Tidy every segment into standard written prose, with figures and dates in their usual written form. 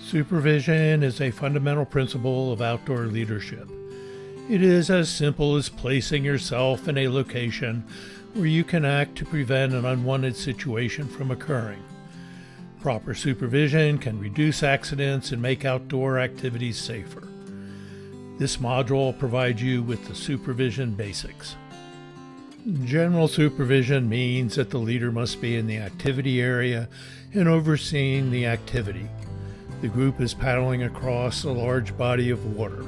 Supervision is a fundamental principle of outdoor leadership. It is as simple as placing yourself in a location where you can act to prevent an unwanted situation from occurring. Proper supervision can reduce accidents and make outdoor activities safer. This module provides you with the Supervision Basics. General supervision means that the leader must be in the activity area and overseeing the activity. The group is paddling across a large body of water.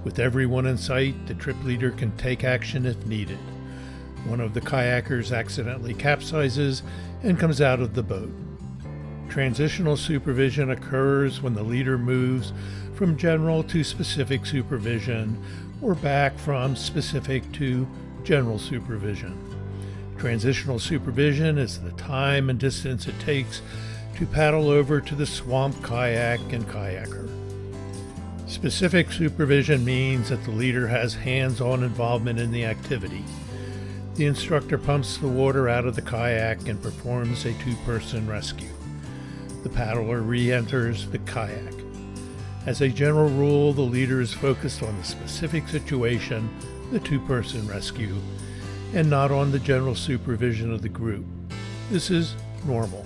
With everyone in sight, the trip leader can take action if needed. One of the kayakers accidentally capsizes and comes out of the boat. Transitional supervision occurs when the leader moves from general to specific supervision or back from specific to general supervision. Transitional supervision is the time and distance it takes to paddle over to the swamp kayak and kayaker. Specific supervision means that the leader has hands-on involvement in the activity. The instructor pumps the water out of the kayak and performs a two-person rescue. The paddler re-enters the kayak. As a general rule, the leader is focused on the specific situation, the two-person rescue, and not on the general supervision of the group. This is normal.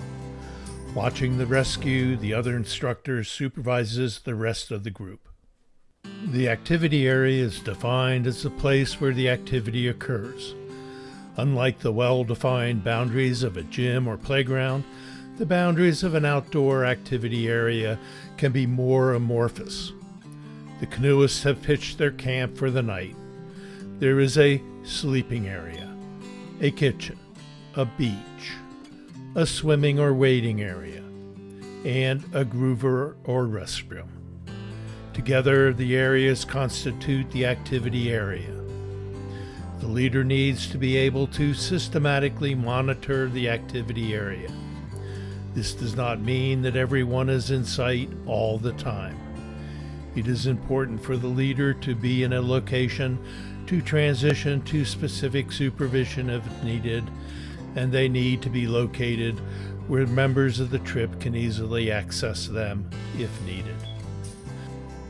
Watching the rescue, the other instructor supervises the rest of the group. The activity area is defined as the place where the activity occurs. Unlike the well-defined boundaries of a gym or playground, the boundaries of an outdoor activity area can be more amorphous. The canoeists have pitched their camp for the night. There is a sleeping area, a kitchen, a beach, a swimming or wading area, and a groover or restroom. Together, the areas constitute the activity area. The leader needs to be able to systematically monitor the activity area. This does not mean that everyone is in sight all the time. It is important for the leader to be in a location to transition to specific supervision if needed, and they need to be located where members of the trip can easily access them if needed.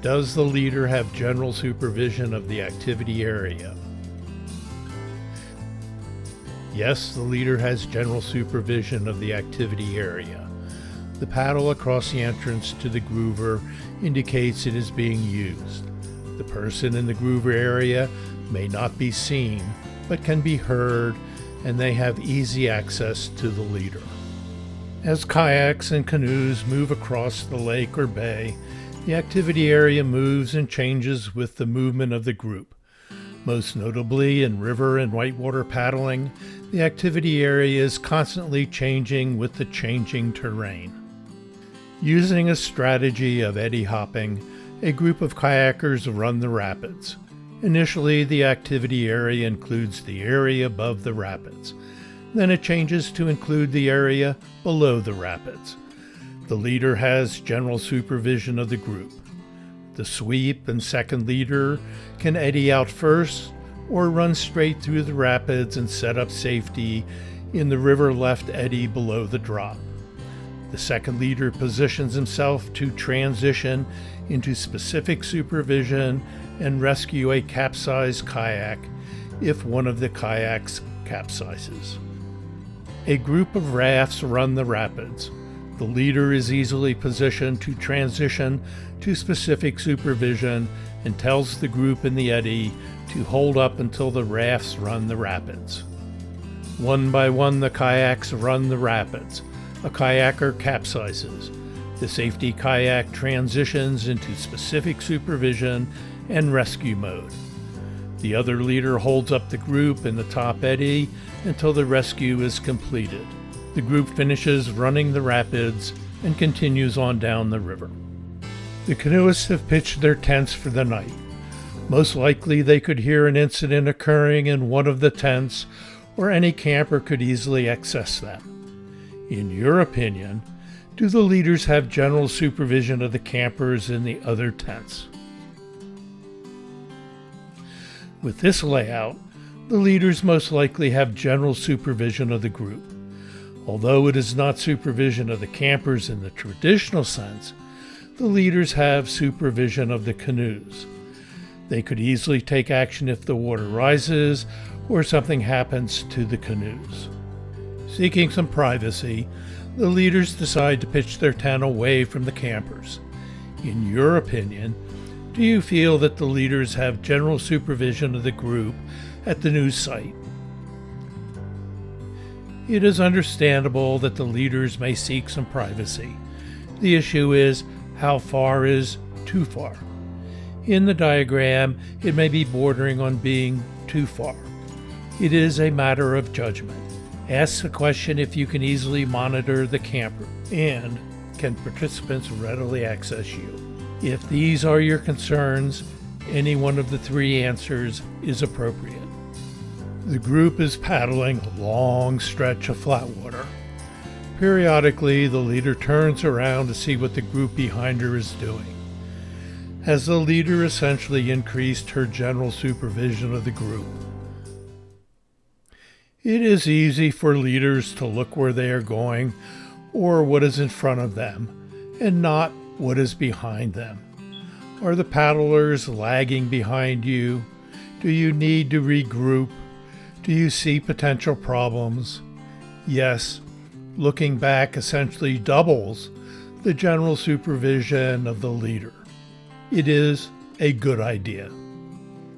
Does the leader have general supervision of the activity area? Yes, the leader has general supervision of the activity area. The paddle across the entrance to the groover indicates it is being used. The person in the groover area may not be seen, but can be heard, and they have easy access to the leader. As kayaks and canoes move across the lake or bay, the activity area moves and changes with the movement of the group. Most notably in river and whitewater paddling, the activity area is constantly changing with the changing terrain. Using a strategy of eddy hopping, a group of kayakers run the rapids. Initially, the activity area includes the area above the rapids. Then it changes to include the area below the rapids. The leader has general supervision of the group. The sweep and second leader can eddy out first or run straight through the rapids and set up safety in the river left eddy below the drop. The second leader positions himself to transition into specific supervision and rescue a capsized kayak if one of the kayaks capsizes. A group of rafts run the rapids. The leader is easily positioned to transition to specific supervision and tells the group in the eddy to hold up until the rafts run the rapids. One by one, the kayaks run the rapids. A kayaker capsizes. The safety kayak transitions into specific supervision and rescue mode. The other leader holds up the group in the top eddy until the rescue is completed. The group finishes running the rapids and continues on down the river. The canoeists have pitched their tents for the night. Most likely they could hear an incident occurring in one of the tents, or any camper could easily access them. In your opinion, do the leaders have general supervision of the campers in the other tents? With this layout, the leaders most likely have general supervision of the group. Although it is not supervision of the campers in the traditional sense, the leaders have supervision of the canoes. They could easily take action if the water rises or something happens to the canoes. Seeking some privacy, the leaders decide to pitch their tent away from the campers. In your opinion, do you feel that the leaders have general supervision of the group at the new site? It is understandable that the leaders may seek some privacy. The issue is, how far is too far? In the diagram, it may be bordering on being too far. It is a matter of judgment. Ask the question if you can easily monitor the camper, and can participants readily access you? If these are your concerns, any one of the three answers is appropriate. The group is paddling a long stretch of flat water. Periodically, the leader turns around to see what the group behind her is doing. Has the leader essentially increased her general supervision of the group? It is easy for leaders to look where they are going or what is in front of them, and not what is behind them. Are the paddlers lagging behind you? Do you need to regroup? Do you see potential problems? Yes, looking back essentially doubles the general supervision of the leader. It is a good idea.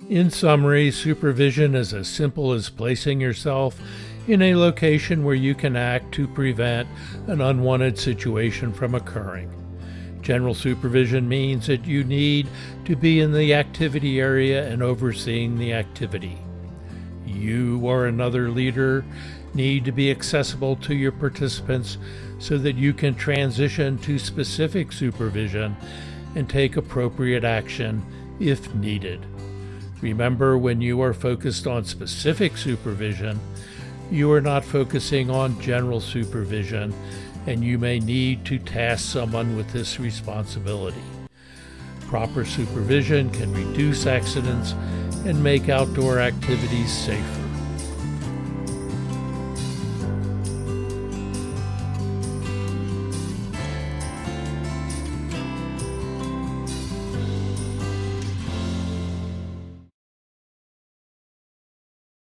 In summary, supervision is as simple as placing yourself in a location where you can act to prevent an unwanted situation from occurring. General supervision means that you need to be in the activity area and overseeing the activity. You or another leader need to be accessible to your participants so that you can transition to specific supervision and take appropriate action if needed. Remember, when you are focused on specific supervision, you are not focusing on general supervision, and you may need to task someone with this responsibility. Proper supervision can reduce accidents and make outdoor activities safer.